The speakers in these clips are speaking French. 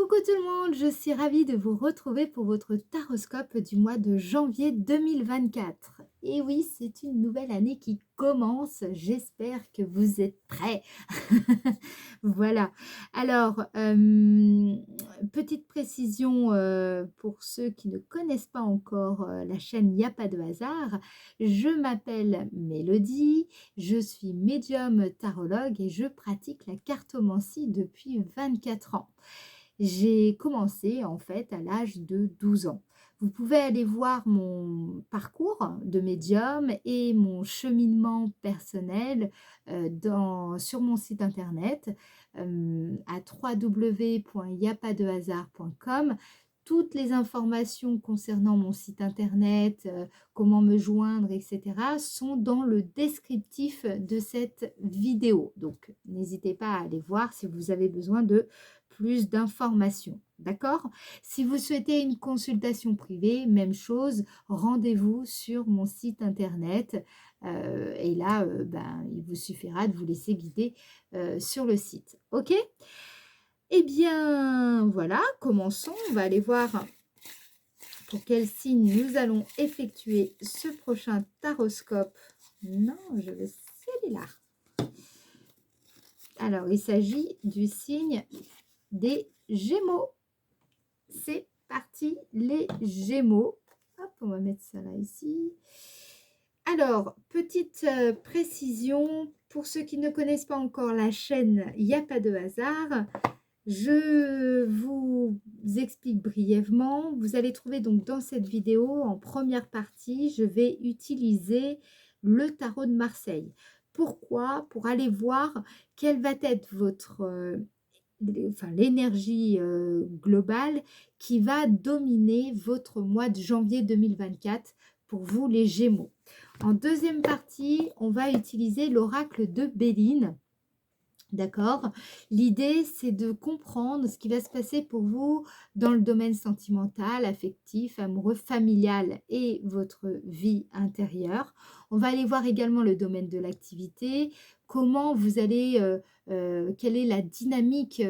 Coucou tout le monde, je suis ravie de vous retrouver pour votre taroscope du mois de janvier 2024. Et oui, c'est une nouvelle année qui commence, j'espère que vous êtes prêts. Voilà, alors, petite précision pour ceux qui ne connaissent pas encore la chaîne Il n'y a pas de hasard, je m'appelle Mélodie, je suis médium tarologue et je pratique la cartomancie depuis 24 ans. J'ai commencé en fait à l'âge de 12 ans. Vous pouvez aller voir mon parcours de médium et mon cheminement personnel sur mon site internet à www.yapadehasard.com. Toutes les informations concernant mon site internet, comment me joindre, etc. sont dans le descriptif de cette vidéo. Donc, n'hésitez pas à aller voir si vous avez besoin de plus d'informations. D'accord? Si vous souhaitez une consultation privée, même chose, rendez-vous sur mon site internet. Et là, il vous suffira de vous laisser guider sur le site. OK? Eh bien, voilà, commençons. On va aller voir pour quel signe nous allons effectuer ce prochain taroscope. Non, je veux celui-là. Alors, il s'agit du signe des Gémeaux. C'est parti, les Gémeaux. Hop, on va mettre ça là, ici. Alors, petite précision, pour ceux qui ne connaissent pas encore la chaîne Il n'y a pas de hasard, je vous explique brièvement. Vous allez trouver donc dans cette vidéo, en première partie, je vais utiliser le tarot de Marseille. Pourquoi? Pour aller voir quelle va être votre l'énergie globale qui va dominer votre mois de janvier 2024 pour vous les Gémeaux. En deuxième partie, on va utiliser l'oracle de Béline. D'accord? L'idée, c'est de comprendre ce qui va se passer pour vous dans le domaine sentimental, affectif, amoureux, familial et votre vie intérieure. On va aller voir également le domaine de l'activité, comment vous allez, quelle est la dynamique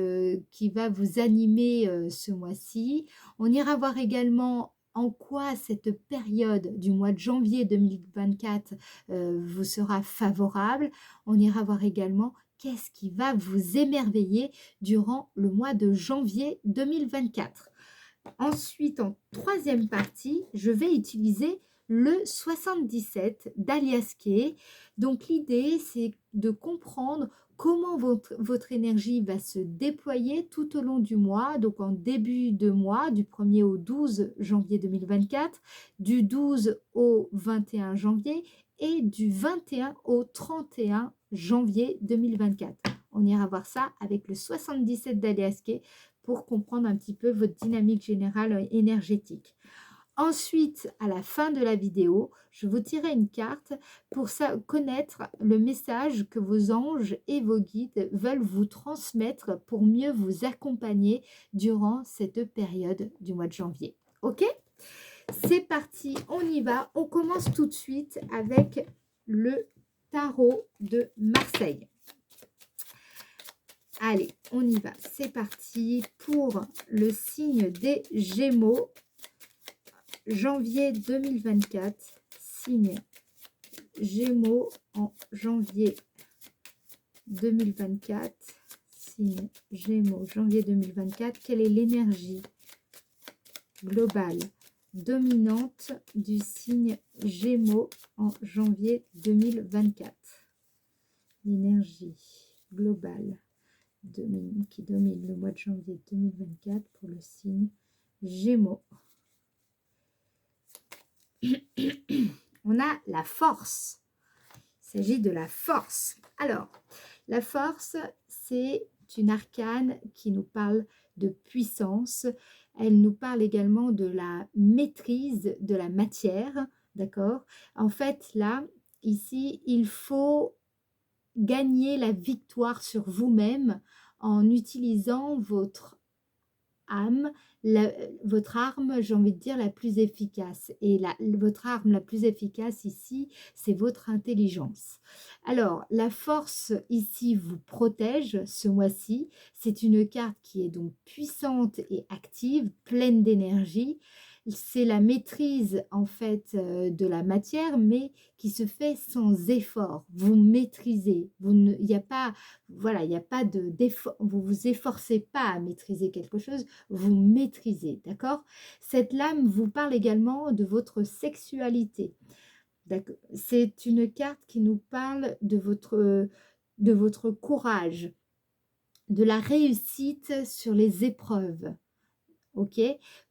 qui va vous animer ce mois-ci. On ira voir également en quoi cette période du mois de janvier 2024 vous sera favorable. On ira voir également qu'est-ce qui va vous émerveiller durant le mois de janvier 2024. Ensuite, en troisième partie, je vais utiliser le 77 d'Alias Kay. Donc, l'idée, c'est de comprendre comment votre énergie va se déployer tout au long du mois, donc en début de mois, du 1er au 12 janvier 2024, du 12 au 21 janvier et du 21 au 31 janvier 2024. On ira voir ça avec le 77 d'Alias Kay pour comprendre un petit peu votre dynamique générale énergétique. Ensuite, à la fin de la vidéo, je vous tirerai une carte pour connaître le message que vos anges et vos guides veulent vous transmettre pour mieux vous accompagner durant cette période du mois de janvier. Ok? C'est parti, on y va. On commence tout de suite avec le tarot de Marseille. Allez, on y va. C'est parti pour le signe des Gémeaux. Janvier 2024. Signe Gémeaux en janvier 2024. Signe Gémeaux, janvier 2024. Quelle est l'énergie globale dominante du signe Gémeaux en janvier 2024? L'énergie globale qui domine le mois de janvier 2024 pour le signe Gémeaux. On a la force. Il s'agit de la force. Alors, la force, c'est une arcane qui nous parle de puissance. Elle nous parle également de la maîtrise de la matière. D'accord? En fait, là, ici, il faut gagner la victoire sur vous-même en utilisant votre âme, la votre arme, j'ai envie de dire, la plus efficace et votre arme la plus efficace ici, c'est votre intelligence. Alors, la force ici vous protège ce mois-ci. C'est une carte qui est donc puissante et active, pleine d'énergie. C'est la maîtrise en fait de la matière, mais qui se fait sans effort. Vous maîtrisez. Il n'y a pas, voilà, il n'y a pas d'effort. Vous vous efforcez pas à maîtriser quelque chose. Vous maîtrisez, d'accord? Cette lame vous parle également de votre sexualité. C'est une carte qui nous parle de votre courage, de la réussite sur les épreuves. Ok,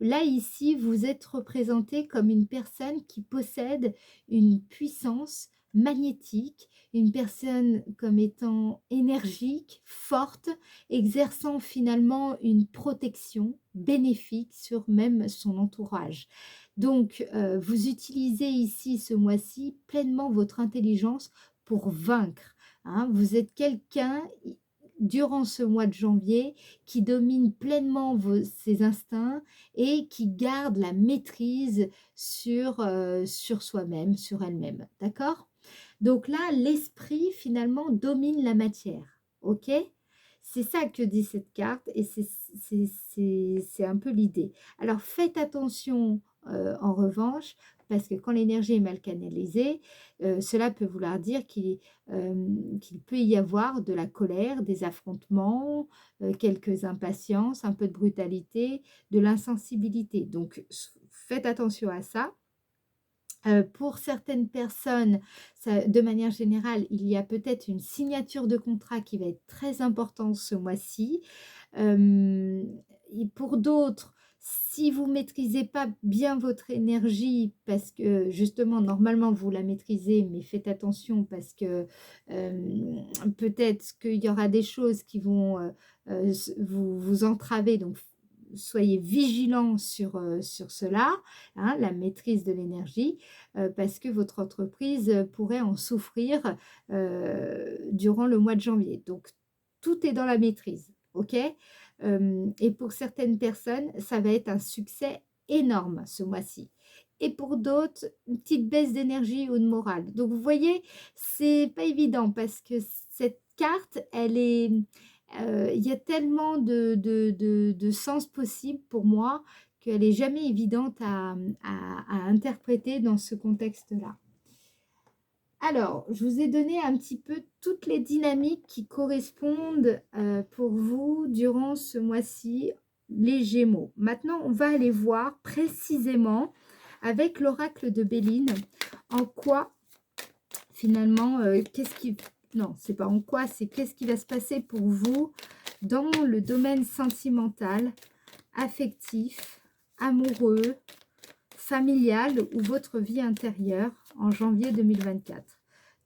là ici vous êtes représenté comme une personne qui possède une puissance magnétique, une personne comme étant énergique, forte, exerçant finalement une protection bénéfique sur même son entourage. Donc vous utilisez ici ce mois-ci pleinement votre intelligence pour vaincre, hein. Vous êtes quelqu'un durant ce mois de janvier qui domine pleinement ses instincts et qui garde la maîtrise sur soi-même, sur elle-même. D'accord? Donc là, l'esprit finalement domine la matière. Ok? C'est ça que dit cette carte et c'est un peu l'idée. Alors faites attention en revanche, parce que quand l'énergie est mal canalisée, cela peut vouloir dire qu'il peut y avoir de la colère, des affrontements, quelques impatiences, un peu de brutalité, de l'insensibilité. Donc faites attention à ça. Pour certaines personnes, de manière générale, il y a peut-être une signature de contrat qui va être très importante ce mois-ci. Et pour d'autres, si vous ne maîtrisez pas bien votre énergie, parce que justement, normalement, vous la maîtrisez, mais faites attention parce que peut-être qu'il y aura des choses qui vont vous entraver, donc soyez vigilants sur cela, hein, la maîtrise de l'énergie, parce que votre entreprise pourrait en souffrir durant le mois de janvier. Donc, tout est dans la maîtrise, ok? Et pour certaines personnes, ça va être un succès énorme ce mois-ci. Et pour d'autres, une petite baisse d'énergie ou de morale. Donc, vous voyez, c'est pas évident parce que cette carte, elle est... il y a tellement de sens possibles pour moi qu'elle n'est jamais évidente à interpréter dans ce contexte-là. Alors, je vous ai donné un petit peu toutes les dynamiques qui correspondent pour vous durant ce mois-ci, les Gémeaux. Maintenant, on va aller voir précisément avec l'oracle de Béline en quoi, finalement, qu'est-ce qui... Non, c'est pas en quoi, c'est qu'est-ce qui va se passer pour vous dans le domaine sentimental, affectif, amoureux, familial ou votre vie intérieure en janvier 2024.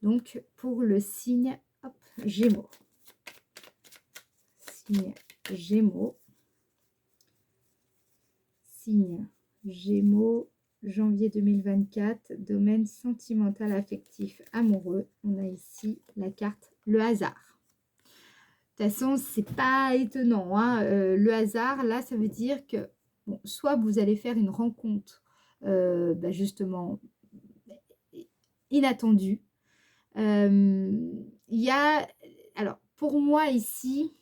Donc, pour le signe hop, Gémeaux. Signe Gémeaux. Signe Gémeaux, janvier 2024, domaine sentimental, affectif, amoureux. On a ici la carte le hasard. De toute façon, c'est pas étonnant, hein. Le hasard, là, ça veut dire que bon, soit vous allez faire une rencontre justement inattendue. Il y a, alors pour moi ici,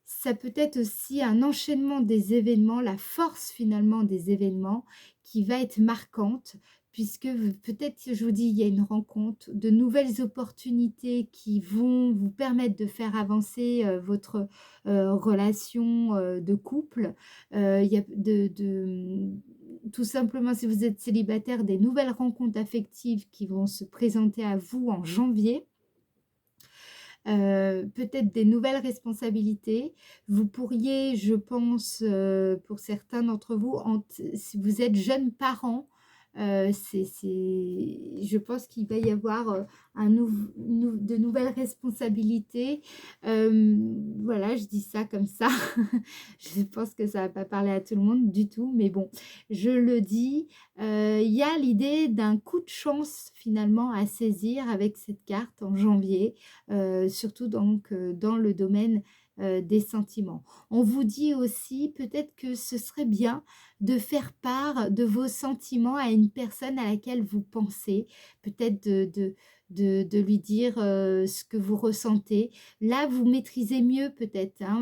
ça peut être aussi un enchaînement des événements, la force finalement des événements qui va être marquante, puisque peut-être, je vous dis, il y a une rencontre, de nouvelles opportunités qui vont vous permettre de faire avancer votre relation de couple. Il y a tout simplement, si vous êtes célibataire, des nouvelles rencontres affectives qui vont se présenter à vous en janvier. Peut-être des nouvelles responsabilités. Vous pourriez, je pense, pour certains d'entre vous, si vous êtes jeunes parents, je pense qu'il va y avoir de nouvelles responsabilités. Voilà, je dis ça comme ça. Je pense que ça ne va pas parler à tout le monde du tout, mais bon, je le dis. Il y a l'idée d'un coup de chance finalement à saisir avec cette carte en janvier, surtout donc dans le domaine des sentiments. On vous dit aussi peut-être que ce serait bien de faire part de vos sentiments à une personne à laquelle vous pensez, peut-être de lui dire, ce que vous ressentez. Là, vous maîtrisez mieux peut-être, hein,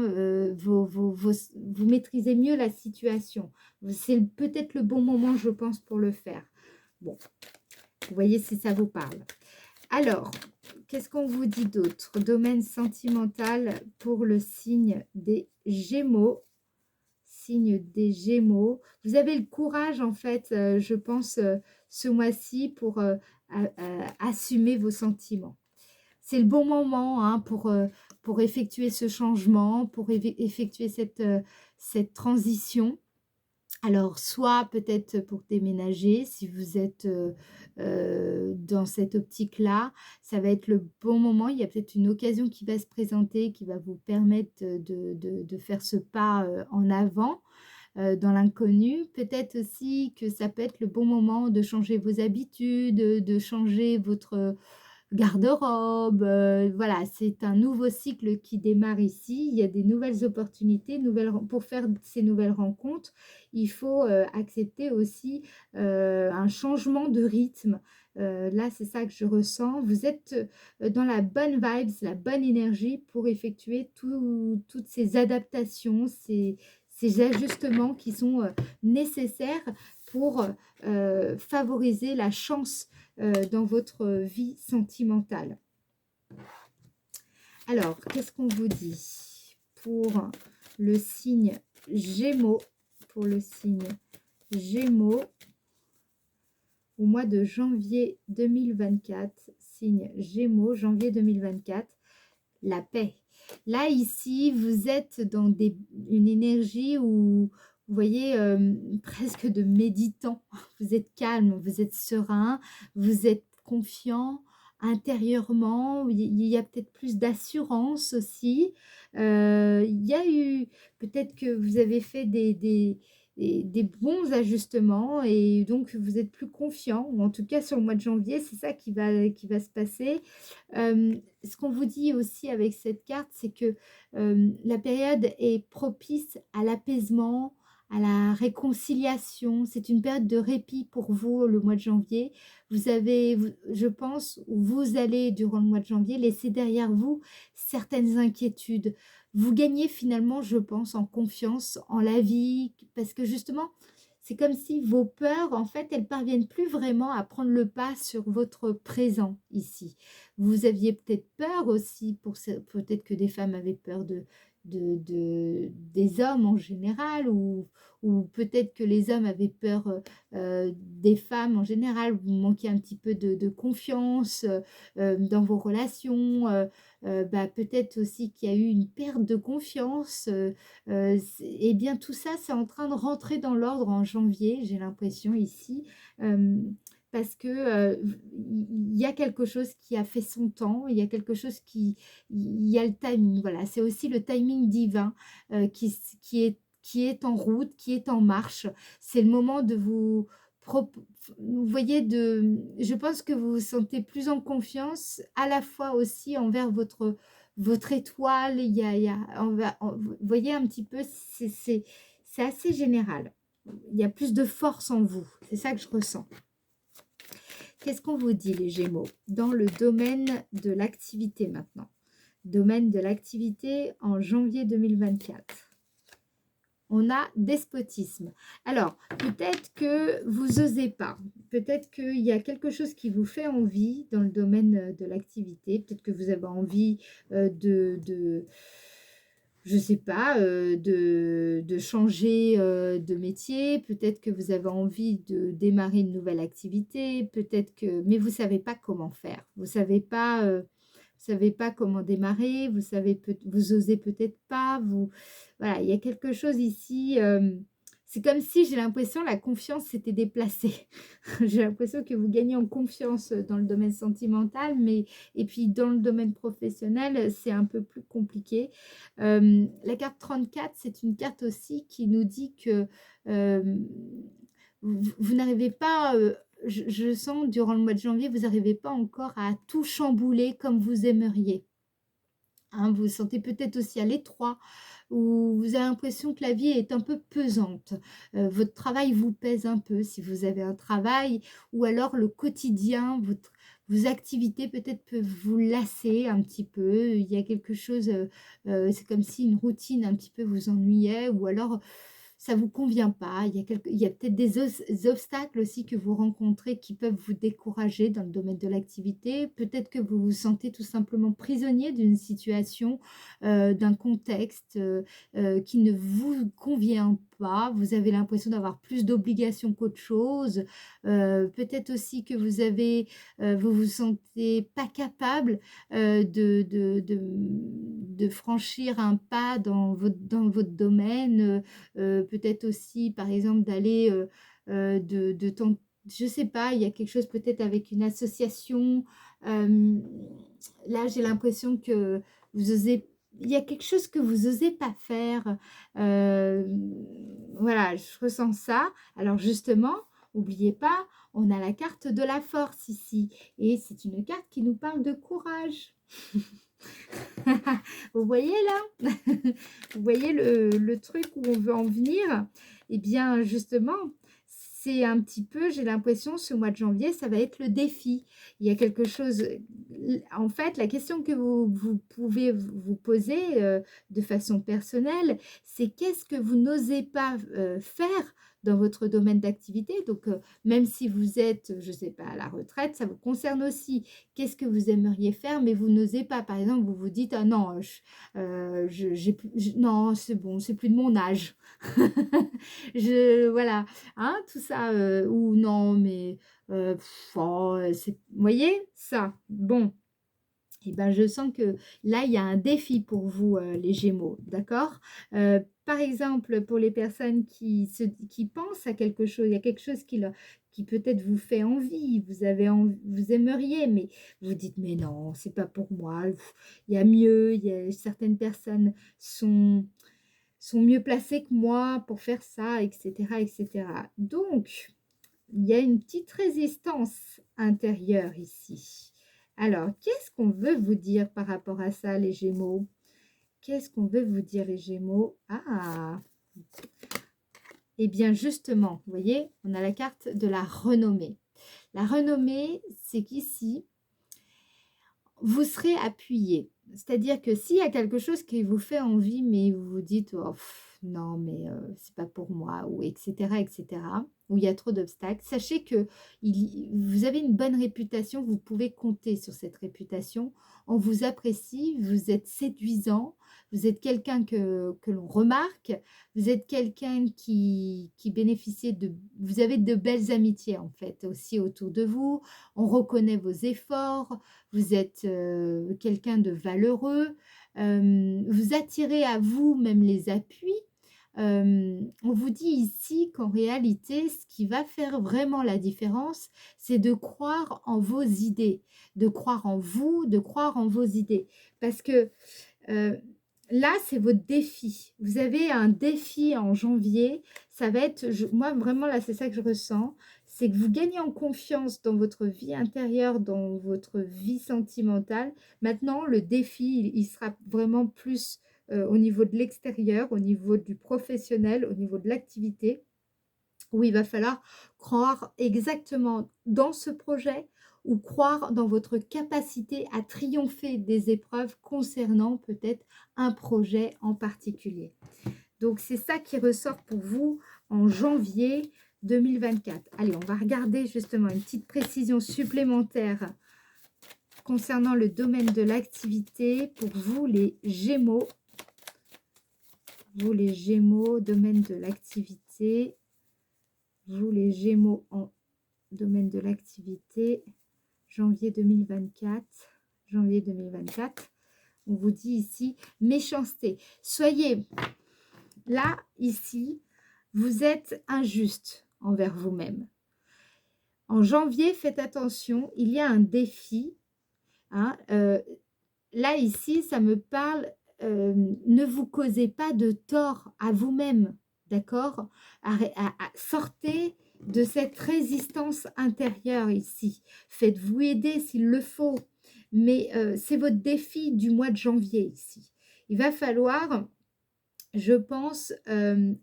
vous maîtrisez mieux la situation. C'est peut-être le bon moment, je pense, pour le faire. Bon, vous voyez si ça vous parle. Alors, qu'est-ce qu'on vous dit d'autre? Domaine sentimental pour le signe des Gémeaux. Signe des Gémeaux. Vous avez le courage, en fait, je pense, ce mois-ci pour assumer vos sentiments. C'est le bon moment, hein, pour effectuer ce changement, pour effectuer cette transition. Alors, soit peut-être pour déménager, si vous êtes dans cette optique-là, ça va être le bon moment. Il y a peut-être une occasion qui va se présenter, qui va vous permettre de faire ce pas en avant dans l'inconnu. Peut-être aussi que ça peut être le bon moment de changer vos habitudes, de changer votre garde-robe, voilà, c'est un nouveau cycle qui démarre ici. Il y a des nouvelles opportunités, pour faire ces nouvelles rencontres, il faut, accepter aussi, un changement de rythme. Là, c'est ça que je ressens. Vous êtes, dans la bonne vibes, la bonne énergie pour effectuer toutes ces adaptations, ces ajustements qui sont, nécessaires pour, favoriser la chance dans votre vie sentimentale. Alors, qu'est-ce qu'on vous dit pour le signe Gémeaux? Pour le signe Gémeaux, au mois de janvier 2024, signe Gémeaux, janvier 2024, la paix. Là, ici, vous êtes dans une énergie où, vous voyez, presque de méditant. Vous êtes calme, vous êtes serein, vous êtes confiant intérieurement. Il y a peut-être plus d'assurance aussi. Il y a eu, peut-être que vous avez fait des bons ajustements et donc vous êtes plus confiant. Ou en tout cas, sur le mois de janvier, c'est ça qui va se passer. Ce qu'on vous dit aussi avec cette carte, c'est que la période est propice à l'apaisement, à la réconciliation. C'est une période de répit pour vous, le mois de janvier. Je pense, vous allez, durant le mois de janvier, laisser derrière vous certaines inquiétudes. Vous gagnez finalement, je pense, en confiance en la vie, parce que justement, c'est comme si vos peurs, en fait, elles parviennent plus vraiment à prendre le pas sur votre présent ici. Vous aviez peut-être peur aussi, peut-être que des femmes avaient peur des hommes en général, ou peut-être que les hommes avaient peur des femmes en général. Vous manquez un petit peu de confiance dans vos relations. Bah, peut-être aussi qu'il y a eu une perte de confiance. Et bien tout ça, c'est en train de rentrer dans l'ordre en janvier, j'ai l'impression ici. Parce que il y a quelque chose qui a fait son temps, il y a quelque chose il y a le timing, voilà, c'est aussi le timing divin qui est en route, qui est en marche. C'est le moment de vous voyez, je pense que vous vous sentez plus en confiance, à la fois aussi envers votre étoile. Vous voyez un petit peu, c'est assez général. Il y a plus de force en vous, c'est ça que je ressens. Qu'est-ce qu'on vous dit, les Gémeaux, dans le domaine de l'activité maintenant? Domaine de l'activité en janvier 2024. On a despotisme. Alors, peut-être que vous osez pas. Peut-être qu'il y a quelque chose qui vous fait envie dans le domaine de l'activité. Peut-être que vous avez envie je sais pas, de changer de métier. Peut-être que vous avez envie de démarrer une nouvelle activité. Peut-être que, mais vous savez pas comment faire. Vous savez pas comment démarrer. Vous osez peut-être pas. Voilà, il y a quelque chose ici. C'est comme si, j'ai l'impression, la confiance s'était déplacée. J'ai l'impression que vous gagnez en confiance dans le domaine sentimental, et puis dans le domaine professionnel, c'est un peu plus compliqué. La carte 34, c'est une carte aussi qui nous dit que vous n'arrivez pas, je sens durant le mois de janvier, vous n'arrivez pas encore à tout chambouler comme vous aimeriez. hein, vous vous sentez peut-être aussi à l'étroit, ou vous avez l'impression que la vie est un peu pesante. Votre travail vous pèse un peu si vous avez un travail, ou alors le quotidien, vos activités peut-être peuvent vous lasser un petit peu. Il y a quelque chose, c'est comme si une routine un petit peu vous ennuyait, ou alors ça vous convient pas. Il y a peut-être des obstacles aussi que vous rencontrez qui peuvent vous décourager dans le domaine de l'activité. Peut-être que vous vous sentez tout simplement prisonnier d'une situation, d'un contexte, qui ne vous convient pas. Vous avez l'impression d'avoir plus d'obligations qu'autre chose. Peut-être aussi que vous vous sentez pas capable, de franchir un pas dans votre domaine, peut-être aussi, par exemple, d'aller, de ten je sais pas, il y a quelque chose peut-être avec une association. Hem, Là, j'ai l'impression que vous osez il y a quelque chose que vous osez pas faire. Voilà, je ressens ça. Alors justement, n'oubliez pas, on a la carte de la force ici, et c'est une carte qui nous parle de courage. Vous voyez là? Vous voyez le truc où on veut en venir? Eh bien, justement, c'est un petit peu, j'ai l'impression, ce mois de janvier, ça va être le défi. Il y a quelque chose, en fait, la question que vous pouvez vous poser, de façon personnelle, c'est qu'est-ce que vous n'osez pas, faire dans votre domaine d'activité? Donc, même si vous êtes, je ne sais pas, à la retraite, ça vous concerne aussi. Qu'est-ce que vous aimeriez faire, mais vous n'osez pas? Par exemple, vous vous dites: «Ah non, j'ai plus non, c'est bon, c'est plus de mon âge». Voilà, hein, tout ça, ou non, mais oh, c'est vous voyez? Ça, bon. Et ben, je sens que là, il y a un défi pour vous, les Gémeaux, d'accord? Par exemple, pour les personnes qui pensent à quelque chose, il y a quelque chose qui peut-être vous fait envie, vous aimeriez, mais vous dites: «Mais non, c'est pas pour moi, il y a mieux, il y a certaines personnes sont mieux placées que moi pour faire ça», et cetera, et cetera. Donc il y a une petite résistance intérieure ici. Alors, qu'est-ce qu'on veut vous dire par rapport à ça, les Gémeaux? Qu'est-ce qu'on veut vous dire, les Gémeaux? Ah! Eh bien, justement, vous voyez, on a la carte de la renommée. La renommée, c'est qu'ici, vous serez appuyé. C'est-à-dire que s'il y a quelque chose qui vous fait envie, mais vous vous dites: «Oh non, mais c'est pas pour moi», ou et cetera, où il y a trop d'obstacles, sachez que vous avez une bonne réputation, vous pouvez compter sur cette réputation. On vous apprécie, vous êtes séduisant, vous êtes quelqu'un que l'on remarque, vous êtes quelqu'un qui bénéficie de vous avez de belles amitiés, en fait, aussi autour de vous. On reconnaît vos efforts, vous êtes, quelqu'un de valeureux, vous attirez à vous même les appuis. On vous dit ici qu'en réalité, ce qui va faire vraiment la différence, c'est de croire en vos idées, de croire en vous, de croire en vos idées. Parce que, heu, là, c'est votre défi. Vous avez un défi en janvier, ça va être moi vraiment là, c'est ça que je ressens, c'est que vous gagnez en confiance dans votre vie intérieure, dans votre vie sentimentale. Maintenant, le défi, il sera vraiment plus, au niveau de l'extérieur, au niveau du professionnel, au niveau de l'activité, où il va falloir croire exactement dans ce projet, ou croire dans votre capacité à triompher des épreuves concernant peut-être un projet en particulier. Donc c'est ça qui ressort pour vous en janvier 2024. Allez, on va regarder justement une petite précision supplémentaire concernant le domaine de l'activité pour vous les Gémeaux. Vous les Gémeaux, domaine de l'activité. Vous les Gémeaux en domaine de l'activité, janvier 2024. Janvier 2024. On vous dit ici méchanceté. Soyez là, ici, vous êtes injuste envers vous-même. En janvier, faites attention, il y a un défi. Hein, là, ici, ça me parle, ne vous causez pas de tort à vous-même, d'accord? Sortez de cette résistance intérieure ici. Faites-vous aider s'il le faut. mais c'est votre défi du mois de janvier ici. Il va falloir, je pense,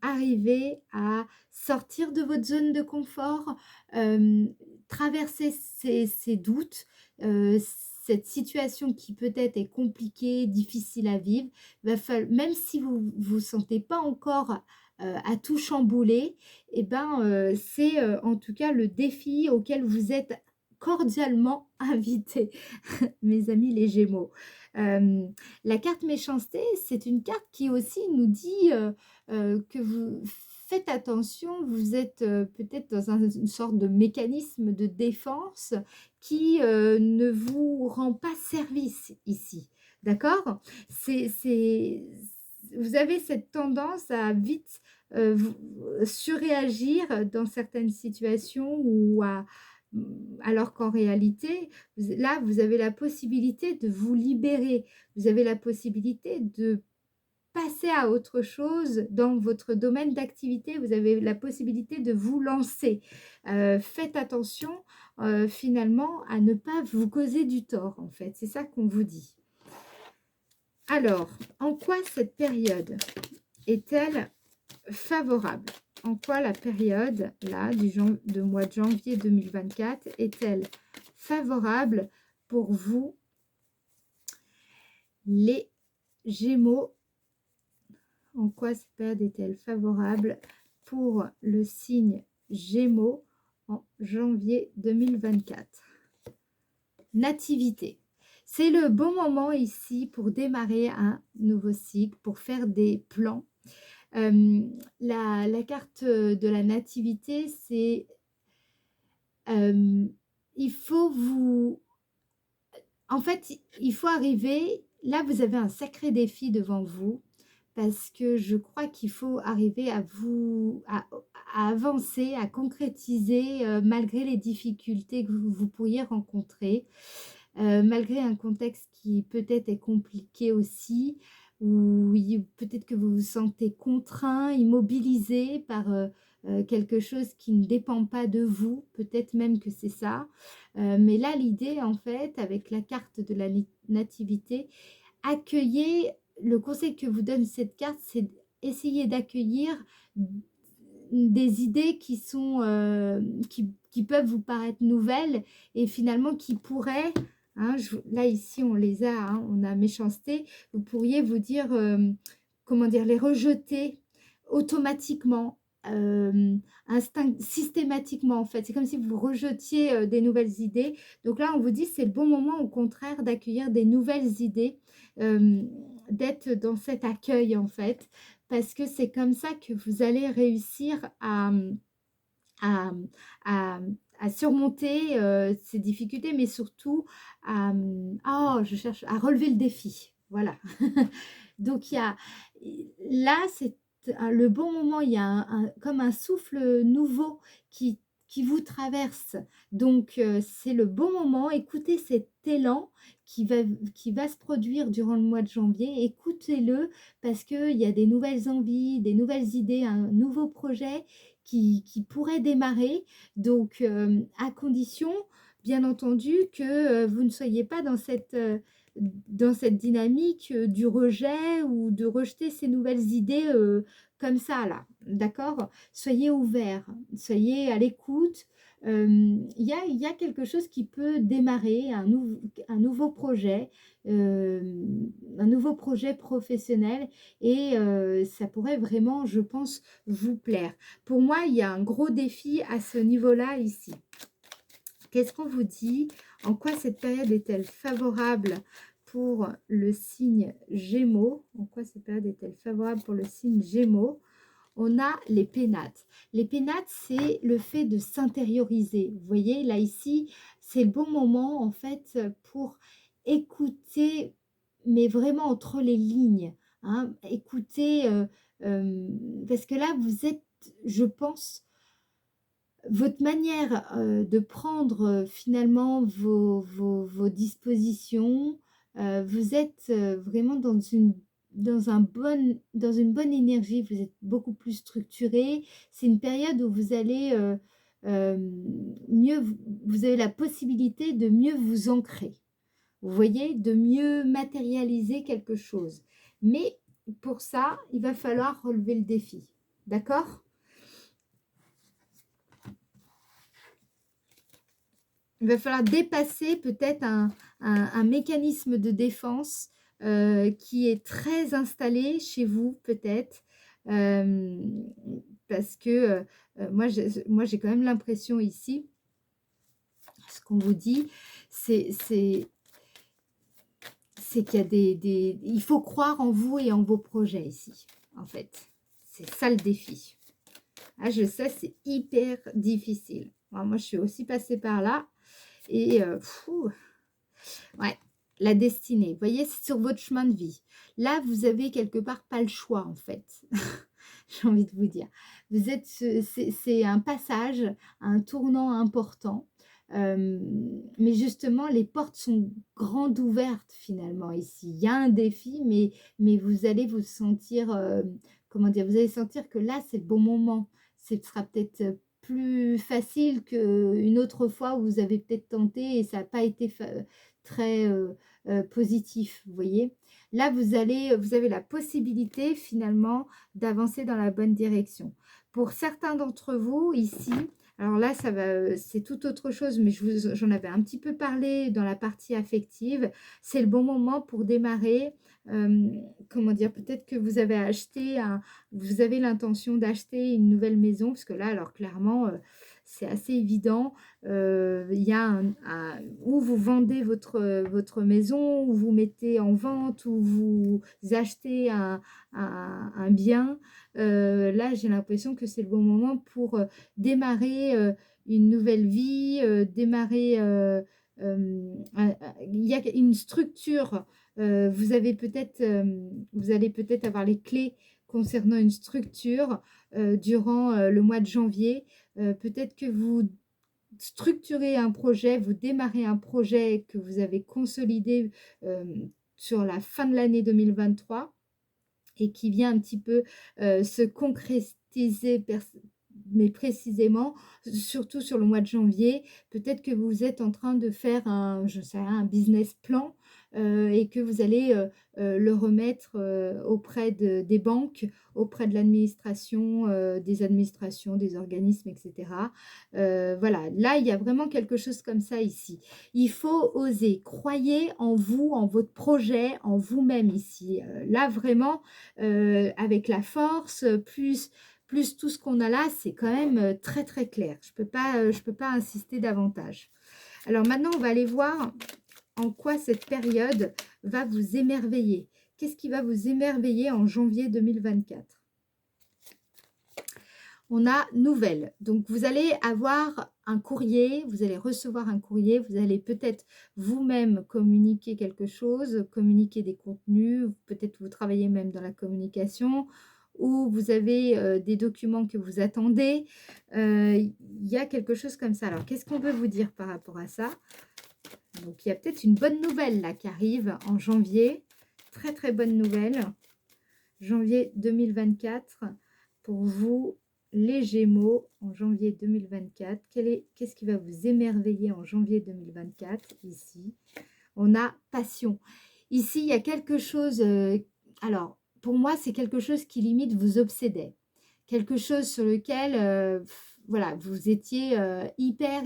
arriver à sortir de votre zone de confort, traverser ces doutes, cette situation qui peut-être est compliquée, difficile à vivre. Même si vous ne vous sentez pas encore à tout chambouler, et ben, c'est en tout cas le défi auquel vous êtes cordialement invités, mes amis les Gémeaux. La carte méchanceté, c'est une carte qui aussi nous dit que vous faites attention, vous êtes peut-être dans une sorte de mécanisme de défense qui ne vous rend pas service ici. D'accord? Vous avez cette tendance à vite surréagir dans certaines situations ou alors qu'en réalité, là, vous avez la possibilité de vous libérer. Vous avez la possibilité de passer à autre chose dans votre domaine d'activité. Vous avez la possibilité de vous lancer. Faites attention, finalement, à ne pas vous causer du tort, en fait. C'est ça qu'on vous dit. Alors, en quoi cette période est-elle favorable? En quoi la période, là, du mois de janvier 2024, est-elle favorable pour vous, les Gémeaux? En quoi cette période est-elle favorable pour le signe Gémeaux en janvier 2024? Nativité. C'est le bon moment ici pour démarrer un nouveau cycle, pour faire des plans. La carte de la nativité, c'est il faut vous... En fait, il faut arriver... Là, vous avez un sacré défi devant vous parce que je crois qu'il faut arriver à avancer, à concrétiser malgré les difficultés que vous pourriez rencontrer, malgré un contexte qui peut-être est compliqué aussi, ou peut-être que vous vous sentez contraint, immobilisé par quelque chose qui ne dépend pas de vous, peut-être même que c'est ça. Mais là, l'idée, en fait, avec la carte de la nativité, accueillez, le conseil que vous donne cette carte, c'est d'essayer d'accueillir des idées qui sont qui peuvent vous paraître nouvelles et finalement qui pourraient, hein, là ici on les a, hein, on a méchanceté, vous pourriez vous dire, comment dire, les rejeter automatiquement, systématiquement en fait. C'est comme si vous rejetiez des nouvelles idées. Donc là on vous dit c'est le bon moment au contraire d'accueillir des nouvelles idées, d'être dans cet accueil en fait, parce que c'est comme ça que vous allez réussir à, à, à surmonter ces difficultés, mais surtout je cherche à relever le défi. Voilà. Donc, là, c'est le bon moment, il y a comme un souffle nouveau qui vous traverse. Donc, c'est le bon moment. Écoutez cet élan qui va se produire durant le mois de janvier. Écoutez-le parce qu'il y a des nouvelles envies, des nouvelles idées, un nouveau projet qui pourrait démarrer. Donc, à condition, bien entendu, que vous ne soyez pas dans cette dynamique du rejet ou de rejeter ces nouvelles idées comme ça, là. D'accord? Soyez ouverts, soyez à l'écoute. Il y a quelque chose qui peut démarrer, un nouveau projet, un nouveau projet professionnel et ça pourrait vraiment, je pense, vous plaire. Pour moi, il y a un gros défi à ce niveau-là ici. Qu'est-ce qu'on vous dit? En quoi cette période est-elle favorable pour le signe Gémeaux? En quoi cette période est-elle favorable pour le signe Gémeaux? On a les pénates. Les pénates, c'est le fait de s'intérioriser. Vous voyez, là, ici, c'est le bon moment, en fait, pour écouter, mais vraiment entre les lignes. Hein, écouter, parce que là, vous êtes, je pense, votre manière de prendre finalement vos dispositions, vous êtes vraiment dans une bonne énergie, vous êtes beaucoup plus structuré. C'est une période où vous allez mieux, vous avez la possibilité de mieux vous ancrer. vous voyez, de mieux matérialiser quelque chose. Mais pour ça, il va falloir relever le défi. D'accord? Il va falloir dépasser peut-être un mécanisme de défense qui est très installé chez vous, peut-être. Euh, Parce que moi, j'ai quand même l'impression ici, ce qu'on vous dit, c'est qu'il y a il faut croire en vous et en vos projets ici, en fait. C'est ça le défi. Ah, je sais, c'est hyper difficile. Alors, moi, je suis aussi passée par là. Et, ouais, la destinée. Vous voyez, c'est sur votre chemin de vie. Là, vous avez quelque part pas le choix, en fait. J'ai envie de vous dire. Vous êtes, c'est un passage, un tournant important. Mais justement, les portes sont grandes ouvertes finalement ici. Il y a un défi, mais vous allez vous sentir, comment dire, vous allez sentir que là, c'est le bon moment. Ce sera peut-être plus facile qu'une autre fois où vous avez peut-être tenté et ça n'a pas été très positif, vous voyez. Là, vous avez la possibilité finalement d'avancer dans la bonne direction. Pour certains d'entre vous ici, alors là, c'est tout autre chose, mais j'en avais un petit peu parlé dans la partie affective. C'est le bon moment pour démarrer. Comment dire, peut-être que vous avez l'intention d'acheter une nouvelle maison, parce que là, alors clairement, c'est assez évident. Il y a où vous vendez votre maison, où vous mettez en vente, où vous achetez un bien. Là, j'ai l'impression que c'est le bon moment pour démarrer une nouvelle vie, démarrer... il y a une structure, vous allez peut-être avoir les clés concernant une structure durant le mois de janvier. Peut-être que vous structurez un projet, vous démarrez un projet que vous avez consolidé euh, sur la fin de l'année 2023 et qui vient un petit peu se concrétiser, mais précisément, surtout sur le mois de janvier. Peut-être que vous êtes en train de faire je sais rien, un business plan et que vous allez le remettre auprès des banques, auprès de l'administration, des administrations, des organismes, etc. Voilà, là, il y a vraiment quelque chose comme ça ici. Il faut oser. Croyez en vous, en votre projet, en vous-même ici. Là, vraiment, avec la force, plus tout ce qu'on a là, c'est quand même très très clair. Je peux pas insister davantage. Alors maintenant, on va aller voir en quoi cette période va vous émerveiller. Qu'est-ce qui va vous émerveiller en janvier 2024? On a nouvelles. Donc, vous allez avoir un courrier, vous allez recevoir un courrier, vous allez peut-être vous-même communiquer quelque chose, communiquer des contenus, peut-être vous travaillez même dans la communication, ou vous avez des documents que vous attendez. Il y a quelque chose comme ça. Alors, qu'est-ce qu'on peut vous dire par rapport à ça? Donc, il y a peut-être une bonne nouvelle là qui arrive en janvier. Très, très bonne nouvelle. Janvier 2024 pour vous, les Gémeaux, en janvier 2024. Qu'est-ce qui va vous émerveiller en janvier 2024 ici? On a passion. Ici, il y a quelque chose... alors, pour moi, c'est quelque chose qui limite vous obsédait. Quelque chose sur lequel, voilà, vous étiez hyper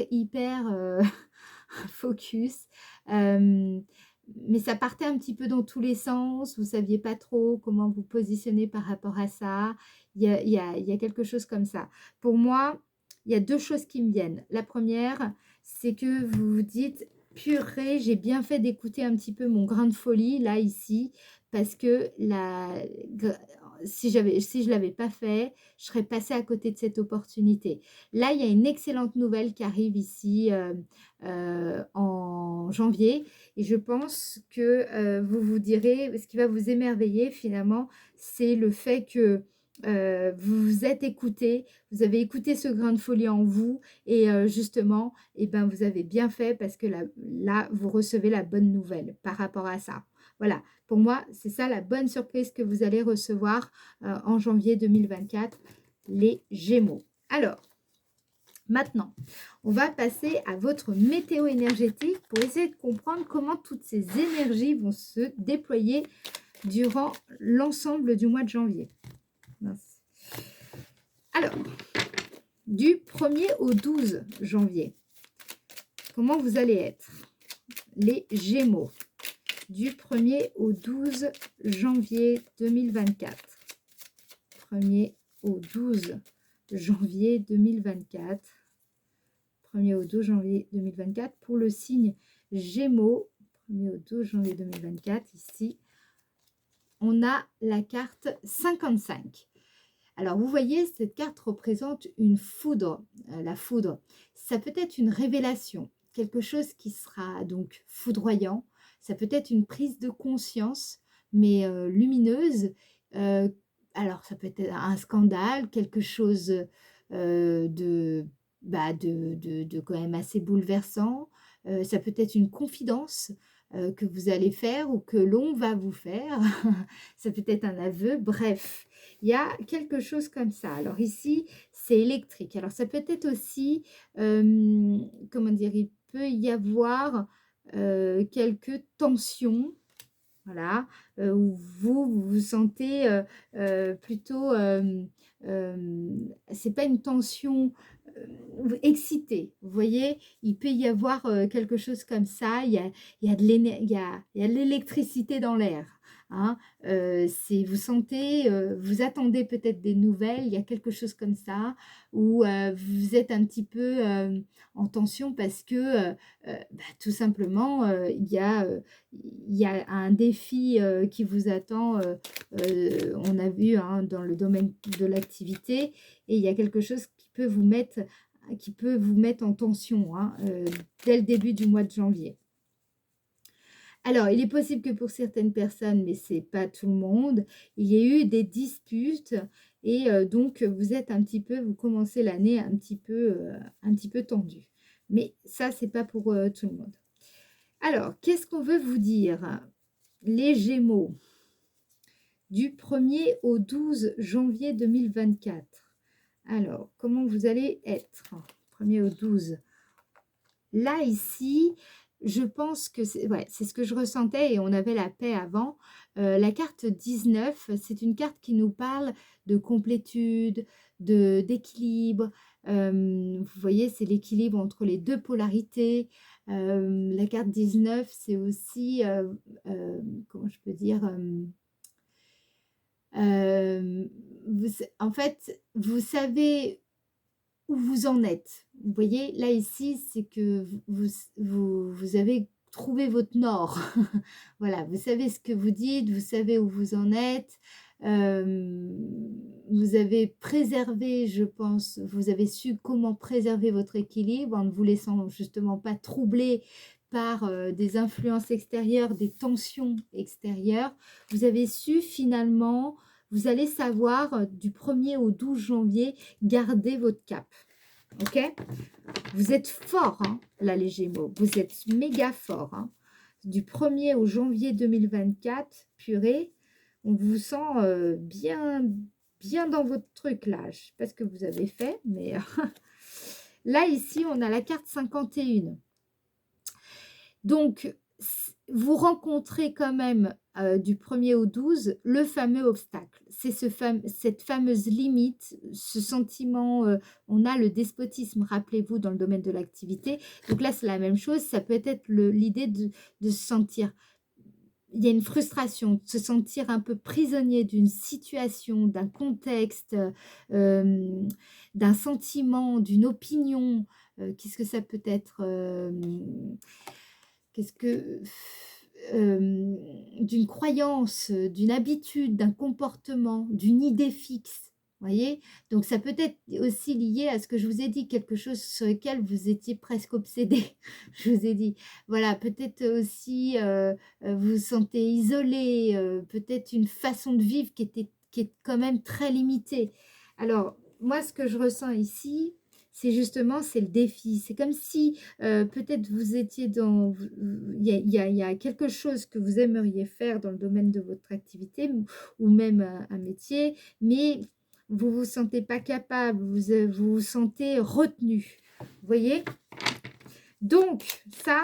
focus. Mais ça partait un petit peu dans tous les sens. Vous ne saviez pas trop comment vous positionner par rapport à ça. Il y a quelque chose comme ça. Pour moi, il y a deux choses qui me viennent. La première, c'est que vous vous dites, purée, j'ai bien fait d'écouter un petit peu mon grain de folie, là, ici, parce que si je ne l'avais pas fait, je serais passée à côté de cette opportunité. Là, il y a une excellente nouvelle qui arrive ici en janvier. Et je pense que vous vous direz, ce qui va vous émerveiller finalement, c'est le fait que vous vous êtes écouté, vous avez écouté ce grain de folie en vous et justement, eh ben, vous avez bien fait parce que là, vous recevez la bonne nouvelle par rapport à ça. Voilà, pour moi, c'est ça la bonne surprise que vous allez recevoir en janvier 2024, les Gémeaux. Alors, Maintenant, on va passer à votre météo énergétique pour essayer de comprendre comment toutes ces énergies vont se déployer durant l'ensemble du mois de janvier. Mince. Alors, du 1er au 12 janvier, comment vous allez être? Les Gémeaux, du 1er au 12 janvier 2024. 1er au 12 janvier 2024. 1er au 12 janvier 2024 pour le signe Gémeaux. 1er au 12 janvier 2024, ici, on a la carte 55. Alors, vous voyez, cette carte représente une foudre. La foudre, ça peut être une révélation, quelque chose qui sera donc foudroyant. Ça peut être une prise de conscience, mais lumineuse. Alors, ça peut être un scandale, quelque chose de quand même assez bouleversant. Ça peut être une confidence que vous allez faire ou que l'on va vous faire. Ça peut être un aveu, bref. Il y a quelque chose comme ça. Alors ici, c'est électrique. Alors ça peut être aussi, comment dire, il peut y avoir quelques tensions, voilà, où vous vous sentez plutôt, c'est pas une tension excitée, vous voyez, il peut y avoir quelque chose comme ça, il y a il y a de l'électricité dans l'air. Hein, vous sentez, vous attendez peut-être des nouvelles, il y a quelque chose comme ça, où vous êtes un petit peu en tension parce que tout simplement, il y a un défi qui vous attend, on a vu hein, dans le domaine de l'activité, et il y a quelque chose qui peut vous mettre en tension hein, dès le début du mois de janvier. Alors, il est possible que pour certaines personnes, mais ce n'est pas tout le monde, il y ait eu des disputes et donc vous êtes vous commencez l'année un petit peu tendu. Mais ça, ce n'est pas pour tout le monde. Alors, qu'est-ce qu'on veut vous dire? Les Gémeaux, du 1er au 12 janvier 2024. Alors, comment vous allez être? 1er au 12. Là, ici, je pense que c'est ce que je ressentais et on avait la paix avant. La carte 19, c'est une carte qui nous parle de complétude, d'équilibre. Vous voyez, c'est l'équilibre entre les deux polarités. La carte 19, c'est aussi, comment je peux dire, en fait, vous savez où vous en êtes. Vous voyez, là, ici, c'est que vous avez trouvé votre nord. Voilà, vous savez ce que vous dites, vous savez où vous en êtes. Vous avez préservé, je pense, vous avez su comment préserver votre équilibre en ne vous laissant justement pas troubler par des influences extérieures, des tensions extérieures. Vous avez su finalement, vous allez savoir du 1er au 12 janvier, garder votre cap. Ok? Vous êtes fort, hein, là, les Gémeaux. Vous êtes méga fort. Hein. Du 1er au janvier 2024, purée, on vous sent bien dans votre truc, là. Je ne sais pas ce que vous avez fait, mais là, ici, on a la carte 51. Donc, vous rencontrez quand même du 1er au 12 le fameux obstacle. C'est cette fameuse limite, ce sentiment, on a le despotisme, rappelez-vous, dans le domaine de l'activité. Donc là, c'est la même chose, ça peut être l'idée de se sentir, il y a une frustration, de se sentir un peu prisonnier d'une situation, d'un contexte, d'un sentiment, d'une opinion. Qu'est-ce que ça peut être Qu'est-ce que d'une croyance, d'une habitude, d'un comportement, d'une idée fixe, voyez? Donc ça peut être aussi lié à ce que je vous ai dit, quelque chose sur lequel vous étiez presque obsédé. Je vous ai dit, voilà, peut-être aussi, vous vous sentez isolé, peut-être une façon de vivre qui est quand même très limitée. Alors moi, ce que je ressens ici, c'est justement, c'est le défi. C'est comme si peut-être vous étiez dans... Il y a quelque chose que vous aimeriez faire dans le domaine de votre activité ou même un métier, mais vous vous sentez pas capable, vous vous sentez retenu. Vous voyez? Donc, ça,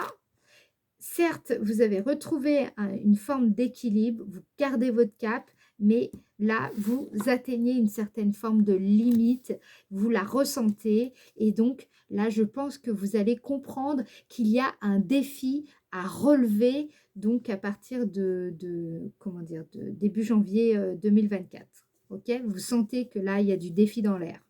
certes, vous avez retrouvé une forme d'équilibre, vous gardez votre cap, mais là, vous atteignez une certaine forme de limite, vous la ressentez, et donc là, je pense que vous allez comprendre qu'il y a un défi à relever, donc à partir comment dire, de début janvier 2024. Ok? Vous sentez que là, il y a du défi dans l'air.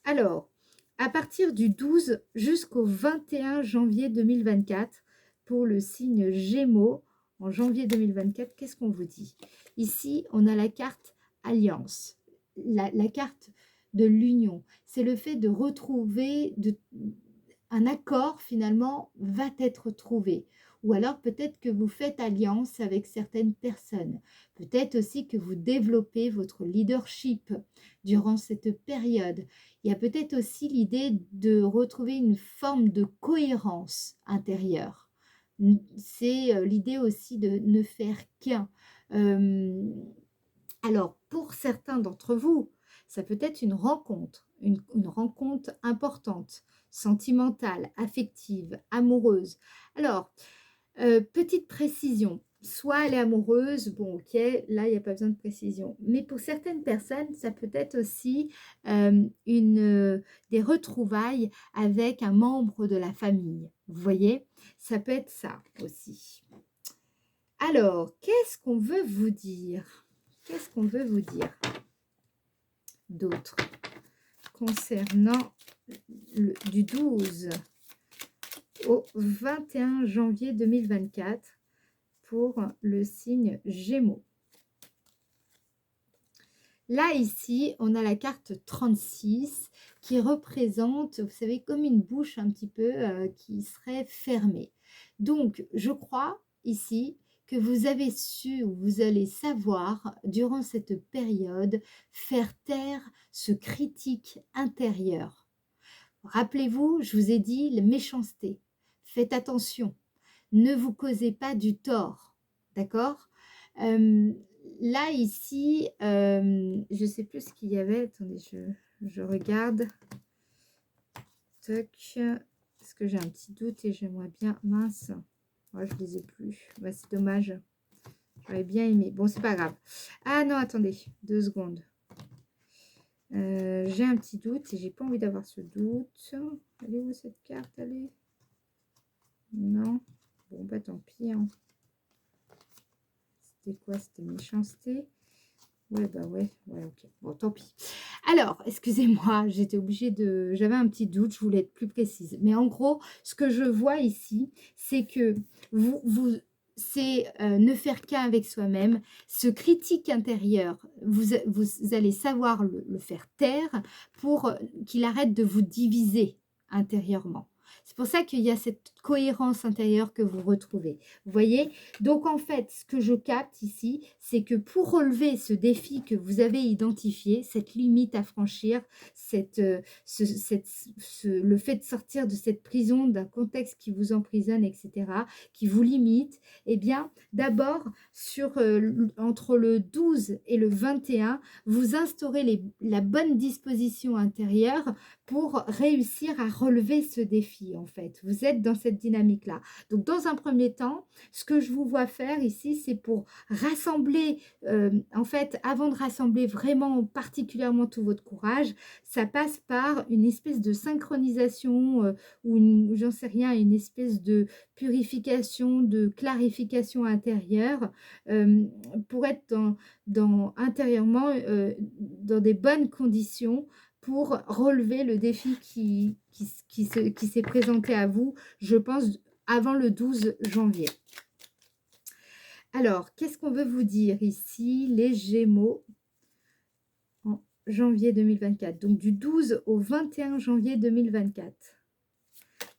Alors, à partir du 12 jusqu'au 21 janvier 2024, pour le signe Gémeaux, en janvier 2024, qu'est-ce qu'on vous dit? Ici, on a la carte Alliance, la carte de l'union. C'est le fait de retrouver, un accord finalement va être trouvé. Ou alors peut-être que vous faites alliance avec certaines personnes. Peut-être aussi que vous développez votre leadership durant cette période. Il y a peut-être aussi l'idée de retrouver une forme de cohérence intérieure. C'est l'idée aussi de ne faire qu'un. Alors, pour certains d'entre vous, ça peut être une rencontre, une rencontre importante, sentimentale, affective, amoureuse. Alors, petite précision, soit elle est amoureuse, bon ok, là il n'y a pas besoin de précision. Mais pour certaines personnes, ça peut être aussi des retrouvailles avec un membre de la famille. Vous voyez, ça peut être ça aussi. Alors, qu'est-ce qu'on veut vous dire? Qu'est-ce qu'on veut vous dire d'autre concernant du 12 au 21 janvier 2024 pour le signe Gémeaux? Là, ici, on a la carte 36 qui représente, vous savez, comme une bouche un petit peu qui serait fermée. Donc, je crois ici que vous avez su ou vous allez savoir, durant cette période, faire taire ce critique intérieur. Rappelez-vous, je vous ai dit, la méchanceté. Faites attention. Ne vous causez pas du tort. D'accord? Là, ici, je ne sais plus ce qu'il y avait. Attendez, je regarde. Toc. Parce que j'ai un petit doute et j'aimerais bien... Mince. Ouais, je ne les ai plus. Bah, c'est dommage. J'aurais bien aimé. Bon, c'est pas grave. Ah non, attendez. 2 secondes. J'ai un petit doute et j'ai pas envie d'avoir ce doute. Elle est où cette carte? Allez. Non. Bon, bah tant pis. Hein. C'était quoi? C'était méchanceté. Ouais, bah ouais, ok. Bon, tant pis. Alors, excusez-moi, j'étais obligée de... J'avais un petit doute, je voulais être plus précise. Mais en gros, ce que je vois ici, c'est que c'est ne faire qu'un avec soi-même. Ce critique intérieur, vous allez savoir le faire taire pour qu'il arrête de vous diviser intérieurement. C'est pour ça qu'il y a cette cohérence intérieure que vous retrouvez. Vous voyez? Donc, en fait, ce que je capte ici, c'est que pour relever ce défi que vous avez identifié, cette limite à franchir, le fait de sortir de cette prison, d'un contexte qui vous emprisonne, etc., qui vous limite, eh bien, d'abord, entre le 12 et le 21, vous instaurez la bonne disposition intérieure pour réussir à relever ce défi, en fait. Vous êtes dans cette dynamique-là. Donc, dans un premier temps, ce que je vous vois faire ici, c'est pour rassembler, en fait, avant de rassembler vraiment particulièrement tout votre courage, ça passe par une espèce de synchronisation ou j'en sais rien, une espèce de purification, de clarification intérieure pour être intérieurement dans des bonnes conditions pour relever le défi qui s'est présenté à vous, je pense, avant le 12 janvier. Alors, qu'est-ce qu'on veut vous dire ici, les Gémeaux, en janvier 2024, donc du 12 au 21 janvier 2024.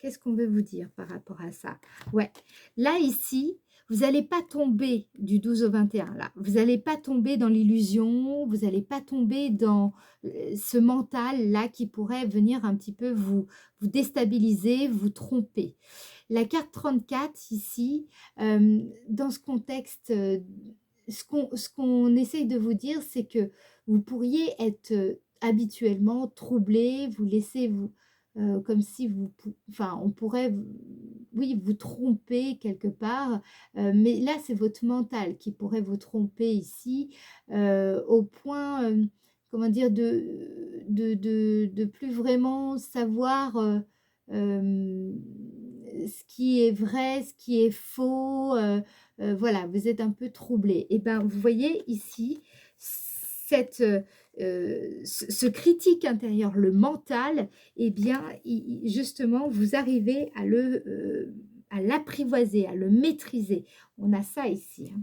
Qu'est-ce qu'on veut vous dire par rapport à ça? Ouais, là, ici, vous n'allez pas tomber du 12 au 21, là. Vous n'allez pas tomber dans l'illusion, vous n'allez pas tomber dans ce mental-là qui pourrait venir un petit peu vous déstabiliser, vous tromper. La carte 34, ici, dans ce contexte ce qu'on essaye de vous dire, c'est que vous pourriez être habituellement troublé, vous laisser vous, comme si enfin, on pourrait, oui, vous tromper quelque part, mais là, c'est votre mental qui pourrait vous tromper ici, au point, comment dire, de plus vraiment savoir ce qui est vrai, ce qui est faux. Voilà, vous êtes un peu troublé. Et ben, vous voyez ici, ce critique intérieur, le mental, eh bien, justement, vous arrivez à l'apprivoiser, à le maîtriser. On a ça ici, hein.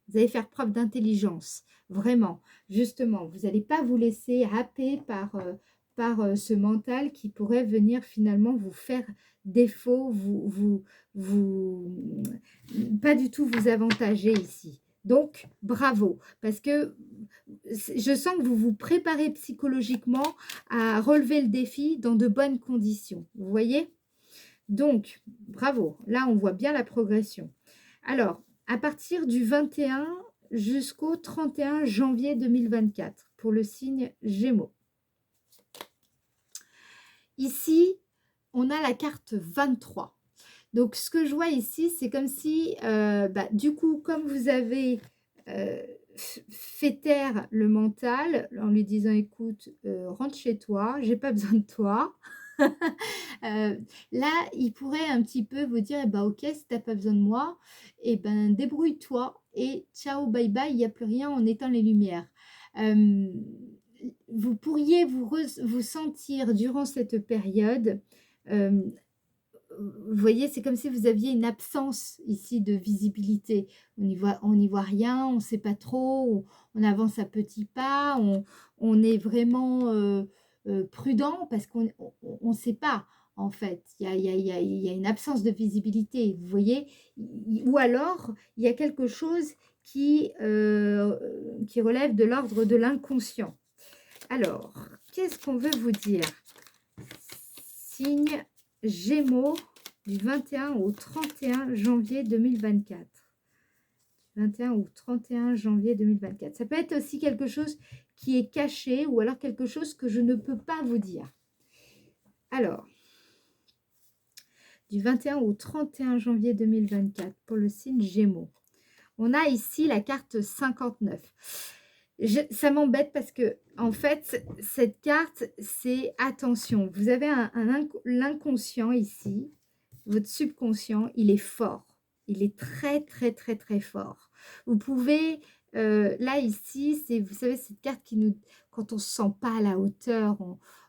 Vous allez faire preuve d'intelligence, vraiment. Justement, vous n'allez pas vous laisser happer par ce mental qui pourrait venir finalement vous faire défaut, pas du tout vous avantager ici. Donc, bravo, parce que je sens que vous vous préparez psychologiquement à relever le défi dans de bonnes conditions. Vous voyez? Donc, bravo. Là, on voit bien la progression. Alors, à partir du 21 jusqu'au 31 janvier 2024, pour le signe Gémeaux. Ici, on a la carte 23. Donc, ce que je vois ici, c'est comme si, du coup, comme vous avez fait taire le mental en lui disant, écoute, rentre chez toi, j'ai pas besoin de toi. Là, il pourrait un petit peu vous dire, eh ben, ok, si tu n'as pas besoin de moi, eh ben, débrouille-toi et ciao, bye bye, il n'y a plus rien, on éteint les lumières. Vous pourriez vous sentir durant cette période, euh, vous voyez, c'est comme si vous aviez une absence ici de visibilité. On n'y voit rien, on ne sait pas trop, on avance à petits pas, on est vraiment prudent parce qu'on ne sait pas, en fait. Il y a une absence de visibilité, vous voyez. Ou alors, il y a quelque chose qui relève de l'ordre de l'inconscient. Alors, qu'est-ce qu'on veut vous dire? Signe Gémeaux du 21 au 31 janvier 2024. 21 au 31 janvier 2024. Ça peut être aussi quelque chose qui est caché ou alors quelque chose que je ne peux pas vous dire. Alors, du 21 au 31 janvier 2024 pour le signe Gémeaux. On a ici la carte 59. Ça m'embête parce que, en fait, cette carte, c'est attention. Vous avez l'inconscient ici, votre subconscient, il est fort. Il est très, très, très, très fort. Vous pouvez, là, ici, vous savez, cette carte qui nous, quand on ne se sent pas à la hauteur,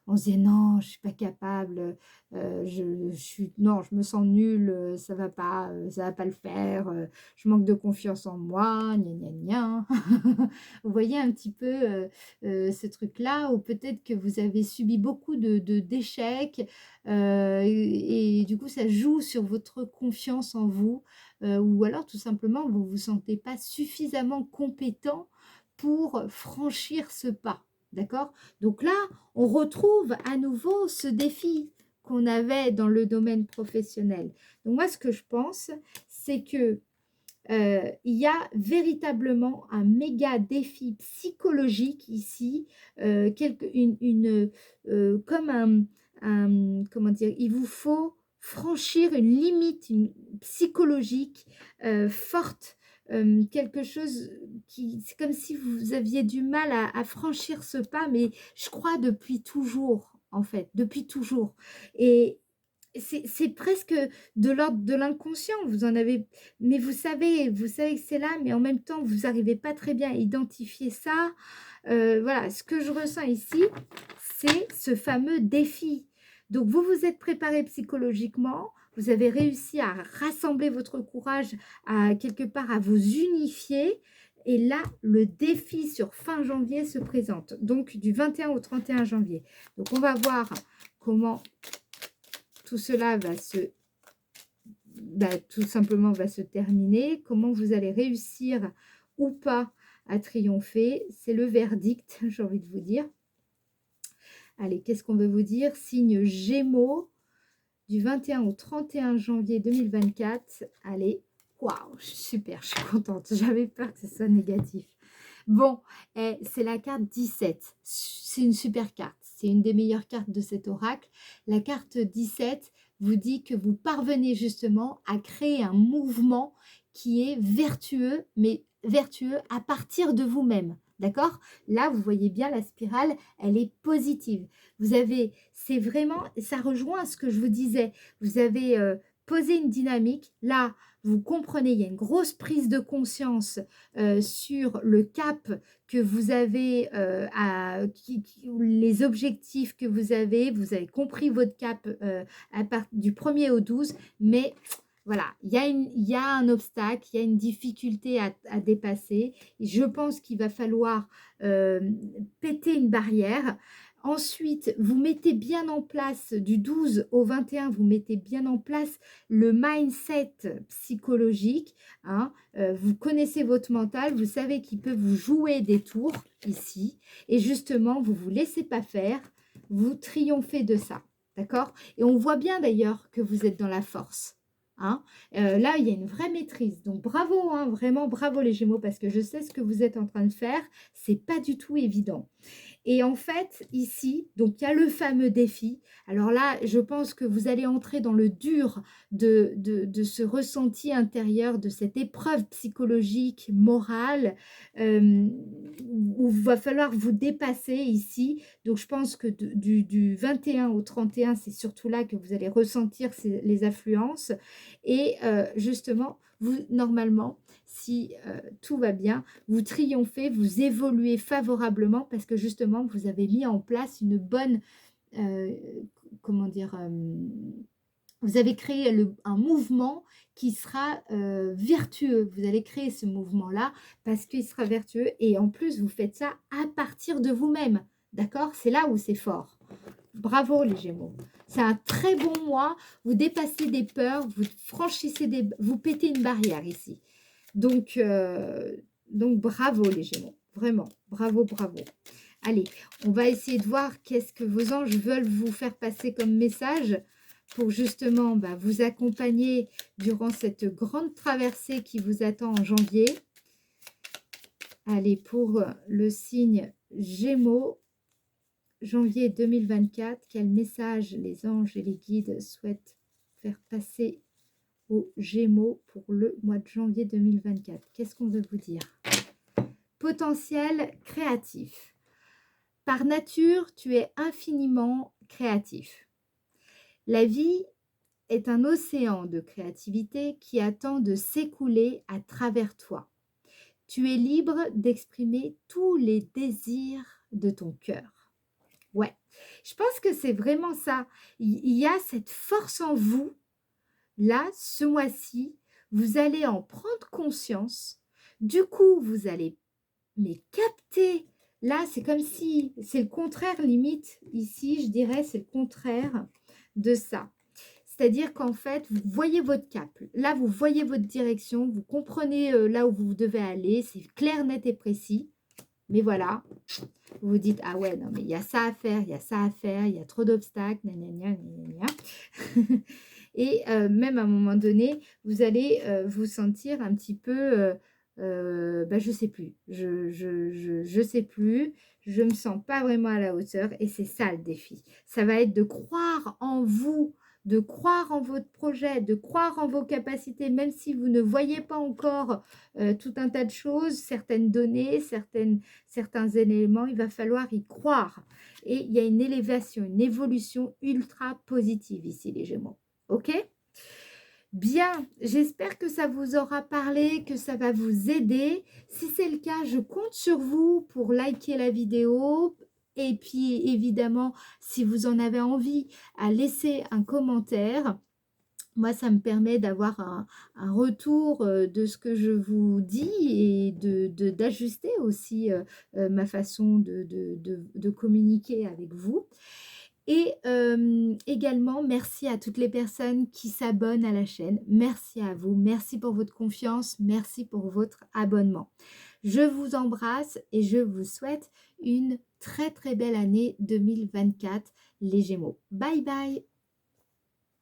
on se dit non, je ne suis pas capable, non, je me sens nulle, ça ne va pas le faire, je manque de confiance en moi, gna gna gna. Vous voyez un petit peu ce truc-là, ou peut-être que vous avez subi beaucoup d'échecs, et du coup, ça joue sur votre confiance en vous, ou alors tout simplement, vous ne vous sentez pas suffisamment compétent pour franchir ce pas. D'accord? Donc là, on retrouve à nouveau ce défi qu'on avait dans le domaine professionnel. Donc moi, ce que je pense, c'est que il y a véritablement un méga défi psychologique ici, comme comment dire, il vous faut franchir une limite psychologique forte, quelque chose c'est comme si vous aviez du mal à franchir ce pas, mais je crois depuis toujours, en fait, depuis toujours. Et c'est presque de l'ordre de l'inconscient, vous en avez, mais vous savez que c'est là, mais en même temps, vous n'arrivez pas très bien à identifier ça. Voilà, ce que je ressens ici, c'est ce fameux défi. Donc, vous vous êtes préparé psychologiquement, vous avez réussi à rassembler votre courage, quelque part à vous unifier. Et là, le défi sur fin janvier se présente, donc du 21 au 31 janvier. Donc, on va voir comment tout cela va tout simplement va se terminer. Comment vous allez réussir ou pas à triompher, c'est le verdict, j'ai envie de vous dire. Allez, qu'est-ce qu'on veut vous dire? Signe Gémeaux, du 21 au 31 janvier 2024. Allez, Waouh, super, je suis contente. J'avais peur que ce soit négatif. Bon, c'est la carte 17. C'est une super carte. C'est une des meilleures cartes de cet oracle. La carte 17 vous dit que vous parvenez justement à créer un mouvement qui est vertueux, mais vertueux à partir de vous-même. D'accord? Là, vous voyez bien la spirale, elle est positive. Vous avez, c'est vraiment, ça rejoint ce que je vous disais. Vous avez posé une dynamique. Là, vous comprenez, il y a une grosse prise de conscience sur le cap que vous avez, les objectifs que vous avez compris votre cap du 1er au 12, mais voilà, il y a un obstacle, il y a une difficulté à dépasser. Je pense qu'il va falloir péter une barrière. Ensuite, vous mettez bien en place, du 12 au 21, vous mettez bien en place le mindset psychologique. Hein. Vous connaissez votre mental, vous savez qu'il peut vous jouer des tours ici. Et justement, vous ne vous laissez pas faire, vous triomphez de ça. D'accord? Et on voit bien d'ailleurs que vous êtes dans la force. Hein. Là, il y a une vraie maîtrise. Donc, bravo, hein, vraiment bravo les Gémeaux, parce que je sais ce que vous êtes en train de faire. C'est pas du tout évident. Et en fait, ici, donc il y a le fameux défi. Alors là, je pense que vous allez entrer dans le dur de ce ressenti intérieur, de cette épreuve psychologique, morale, où il va falloir vous dépasser ici. Donc je pense que du 21 au 31, c'est surtout là que vous allez ressentir les affluences. Et justement, vous, normalement, si tout va bien, vous triomphez, vous évoluez favorablement parce que justement, vous avez mis en place une bonne, comment dire, vous avez créé un mouvement qui sera vertueux. Vous allez créer ce mouvement-là parce qu'il sera vertueux et en plus, vous faites ça à partir de vous-même. D'accord? C'est là où c'est fort. Bravo les Gémeaux. C'est un très bon mois. Vous dépassez des peurs, vous franchissez vous pétez une barrière ici. Donc bravo les Gémeaux. Vraiment, bravo, bravo. Allez, on va essayer de voir qu'est-ce que vos anges veulent vous faire passer comme message pour justement vous accompagner durant cette grande traversée qui vous attend en janvier. Allez, pour le signe Gémeaux, janvier 2024, quel message les anges et les guides souhaitent faire passer aux Gémeaux pour le mois de janvier 2024? Qu'est-ce qu'on veut vous dire? Potentiel créatif. Par nature, tu es infiniment créatif. La vie est un océan de créativité qui attend de s'écouler à travers toi. Tu es libre d'exprimer tous les désirs de ton cœur. Ouais, je pense que c'est vraiment ça. Il y a cette force en vous. Là, ce mois-ci, vous allez en prendre conscience. Du coup, vous allez capter. Là, c'est comme si, c'est le contraire limite. Ici, je dirais, c'est le contraire de ça. C'est-à-dire qu'en fait, vous voyez votre cap. Là, vous voyez votre direction. Vous comprenez là où vous devez aller. C'est clair, net et précis. Mais voilà, vous vous dites, ah ouais, non, mais il y a ça à faire, il y a ça à faire, il y a trop d'obstacles, gna gna gna gna gna. Et même à un moment donné, vous allez vous sentir un petit peu, je sais plus, je sais plus, je me sens pas vraiment à la hauteur et c'est ça le défi. Ça va être de croire en vous, de croire en votre projet, de croire en vos capacités, même si vous ne voyez pas encore tout un tas de choses, certaines données, certains éléments, il va falloir y croire. Et il y a une élévation, une évolution ultra positive ici, les Gémeaux. Ok? Bien, j'espère que ça vous aura parlé, que ça va vous aider. Si c'est le cas, je compte sur vous pour liker la vidéo. Et puis, évidemment, si vous en avez envie, à laisser un commentaire. Moi, ça me permet d'avoir un retour de ce que je vous dis et d'ajuster aussi ma façon de communiquer avec vous. Et également, merci à toutes les personnes qui s'abonnent à la chaîne. Merci à vous. Merci pour votre confiance. Merci pour votre abonnement. Je vous embrasse et je vous souhaite une très très belle année 2024, les Gémeaux. Bye bye!